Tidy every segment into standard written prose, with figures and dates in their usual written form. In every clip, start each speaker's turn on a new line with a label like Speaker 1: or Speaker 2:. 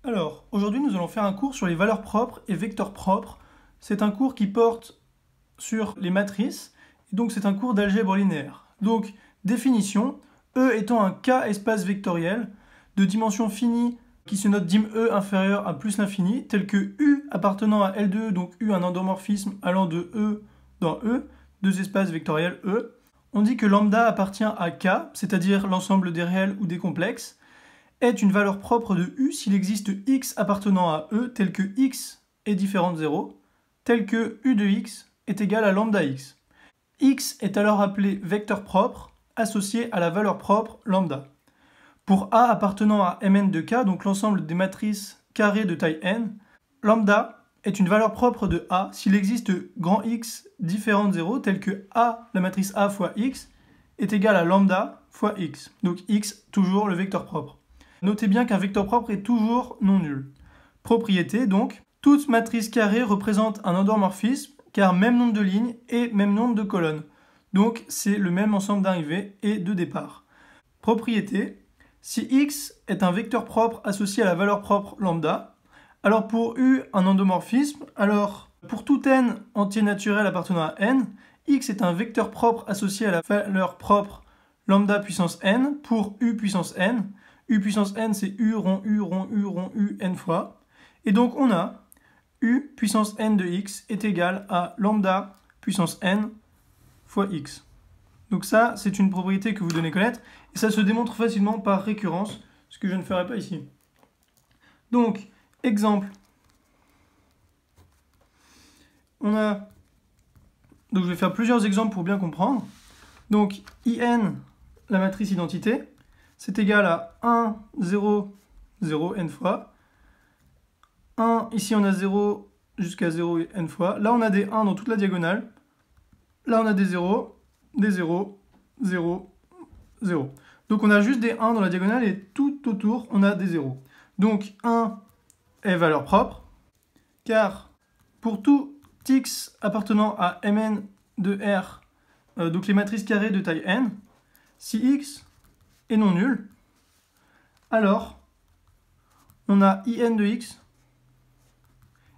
Speaker 1: Alors, aujourd'hui, nous allons faire un cours sur les valeurs propres et vecteurs propres. C'est un cours qui porte sur les matrices, et donc c'est un cours d'algèbre linéaire. Donc, définition, E étant un K espace vectoriel de dimension finie qui se note dim E inférieur à plus l'infini, tel que U appartenant à L de E, donc U un endomorphisme allant de E dans E, deux espaces vectoriels E. On dit que lambda appartient à K, c'est-à-dire l'ensemble des réels ou des complexes, est une valeur propre de U s'il existe X appartenant à E tel que X est différent de 0, tel que U de X est égal à lambda X. X est alors appelé vecteur propre associé à la valeur propre lambda. Pour A appartenant à Mn de K, donc l'ensemble des matrices carrées de taille n, lambda est une valeur propre de A s'il existe grand X différent de 0, tel que A, la matrice A fois X, est égal à lambda fois X. Donc X, toujours le vecteur propre. Notez bien qu'un vecteur propre est toujours non nul. Propriété, donc, toute matrice carrée représente un endomorphisme, car même nombre de lignes et même nombre de colonnes. Donc c'est le même ensemble d'arrivées et de départ. Propriété, si X est un vecteur propre associé à la valeur propre lambda, alors pour U un endomorphisme, alors pour tout n entier naturel appartenant à n, X est un vecteur propre associé à la valeur propre lambda puissance n pour U puissance n. U puissance n, c'est U rond U rond U rond U n fois. Et donc on a U puissance n de x est égal à lambda puissance n fois x. Donc ça, c'est une propriété que vous devez connaître. Et ça se démontre facilement par récurrence, ce que je ne ferai pas ici. Donc, exemple. Donc je vais faire plusieurs exemples pour bien comprendre. Donc, IN, la matrice identité, c'est égal à 1, 0, 0, n fois. 1, ici on a 0 jusqu'à 0 n fois. Là on a des 1 dans toute la diagonale. Là on a des 0, 0, 0. Donc on a juste des 1 dans la diagonale et tout autour on a des 0. Donc 1 est valeur propre, car pour tout x appartenant à Mn de R, donc les matrices carrées de taille n, si x est non nul, alors on a In de x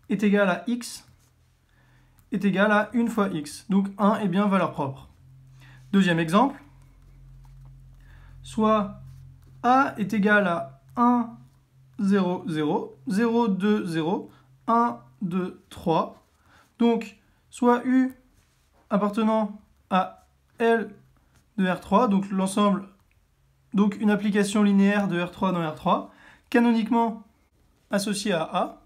Speaker 1: est égal à x est égal à 1 fois x. Donc 1 est bien valeur propre. Deuxième exemple, soit A est égal à 1, 0, 0, 0, 2, 0, 1, 2, 3. Donc, soit U appartenant à L de R3, donc l'ensemble, donc une application linéaire de R3 dans R3, canoniquement associée à A.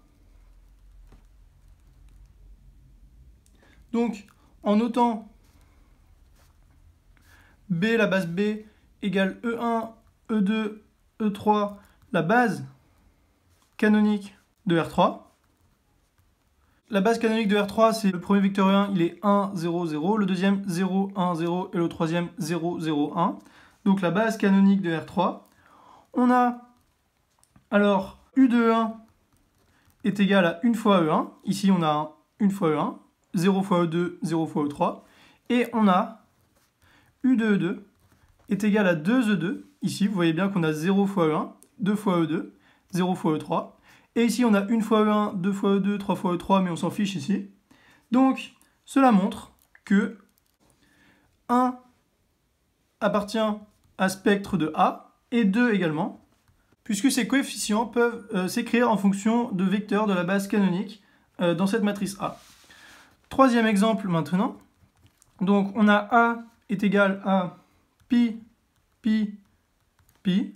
Speaker 1: Donc, en notant B, la base B, égale E1, E2, E3, la base canonique de R3. La base canonique de R3, c'est le premier vecteur E1, il est 1, 0, 0, le deuxième 0, 1, 0 et le troisième 0, 0, 1. Donc la base canonique de R3. On a alors U de E1 est égal à 1 fois E1. Ici, on a 1 fois E1. 0 fois E2, 0 fois E3. Et on a U de E2 est égal à 2E2. Ici, vous voyez bien qu'on a 0 fois E1, 2 fois E2, 0 fois E3. Et ici, on a 1 fois E1, 2 fois E2, 3 fois E3, mais on s'en fiche ici. Donc, cela montre que 1 appartient à spectre de A, et 2 également, puisque ces coefficients peuvent s'écrire en fonction de vecteurs de la base canonique dans cette matrice A. Troisième exemple maintenant. Donc on a A est égal à pi, pi, pi,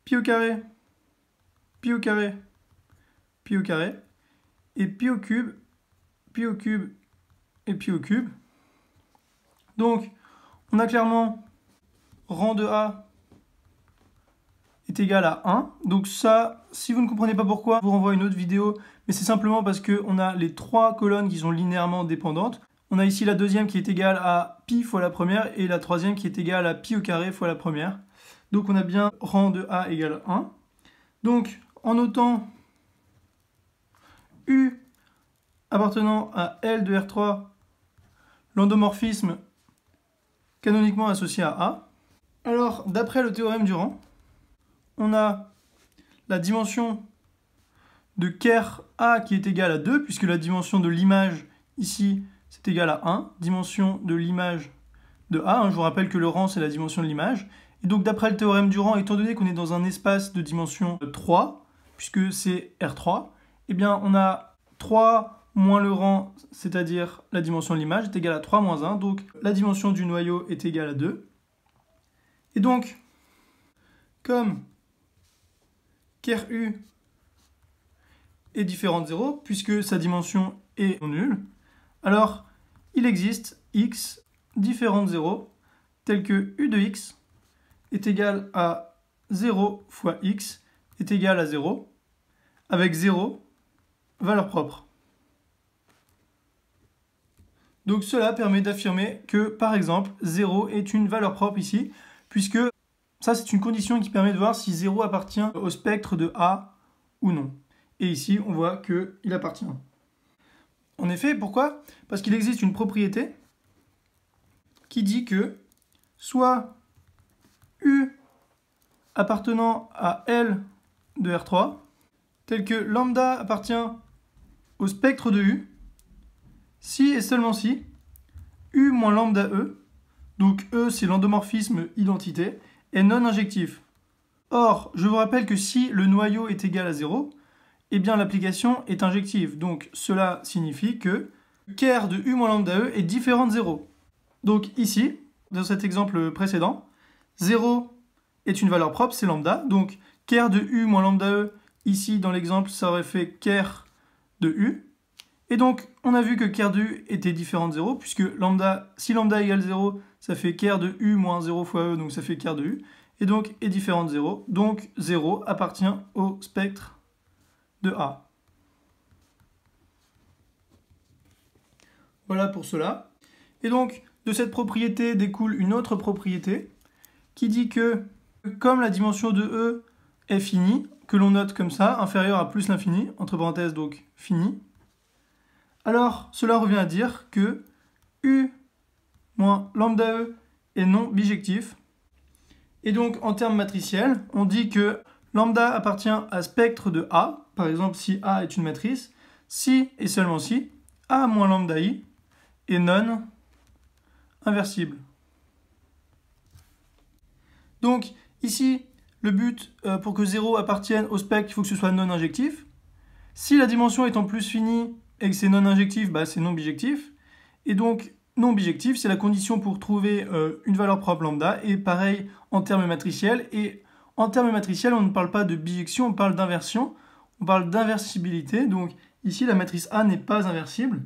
Speaker 1: pi au carré, pi au carré, pi au carré, et pi au cube, pi au cube, et pi au cube. Donc on a clairement rang de A est égal à 1. Donc ça, si vous ne comprenez pas pourquoi, je vous renvoie à une autre vidéo, mais c'est simplement parce qu'on a les trois colonnes qui sont linéairement dépendantes. On a ici la deuxième qui est égale à pi fois la première, et la troisième qui est égale à pi au carré fois la première. Donc on a bien rang de A égale 1. Donc en notant U appartenant à L de R3, l'endomorphisme canoniquement associé à A, alors d'après le théorème du rang, on a la dimension de ker A qui est égal à 2, puisque la dimension de l'image ici, c'est égal à 1, dimension de l'image de A, hein, je vous rappelle que le rang, c'est la dimension de l'image. Et donc, d'après le théorème du rang, étant donné qu'on est dans un espace de dimension 3, puisque c'est R3, eh bien, on a 3 moins le rang, c'est-à-dire la dimension de l'image, est égal à 3 moins 1. Donc, la dimension du noyau est égale à 2. Et donc, comme ker U est différent de 0, puisque sa dimension est nulle, alors il existe x différent de 0, tel que u de x est égal à 0 fois x est égal à 0, avec 0 valeur propre. Donc cela permet d'affirmer que, par exemple, 0 est une valeur propre ici, puisque ça c'est une condition qui permet de voir si 0 appartient au spectre de A ou non. Et ici, on voit qu'il appartient. En effet, pourquoi? Parce qu'il existe une propriété qui dit que soit U appartenant à L de R3, tel que lambda appartient au spectre de U, si et seulement si U moins lambda E, donc E c'est l'endomorphisme identité, est non injectif. Or, je vous rappelle que si le noyau est égal à 0, eh bien l'application est injective. Donc cela signifie que ker de U moins lambda E est différent de 0. Donc ici, dans cet exemple précédent, 0 est une valeur propre, c'est lambda. Donc ker de U moins lambda E, ici dans l'exemple, ça aurait fait ker de U. Et donc, on a vu que ker de U était différent de 0, puisque lambda, si lambda égale 0, ça fait ker de U moins 0 fois E, donc ça fait ker de U. Et donc, est différent de 0. Donc, 0 appartient au spectre de A. Voilà pour cela. Et donc, de cette propriété découle une autre propriété qui dit que, comme la dimension de E est finie, que l'on note comme ça, inférieure à plus l'infini, entre parenthèses donc fini, alors cela revient à dire que U moins lambda E est non bijectif. Et donc en termes matriciels, on dit que lambda appartient à spectre de A, par exemple si A est une matrice, si et seulement si A moins lambda I est non inversible. Donc ici, le but pour que 0 appartienne au spectre, il faut que ce soit non injectif. Si la dimension est en plus finie et que c'est non injectif, bah, c'est non bijectif. Et donc non bijectif, c'est la condition pour trouver une valeur propre lambda, et pareil en termes matriciels. Et en termes matriciels, on ne parle pas de bijection, on parle d'inversion, on parle d'inversibilité. Donc ici, la matrice A n'est pas inversible.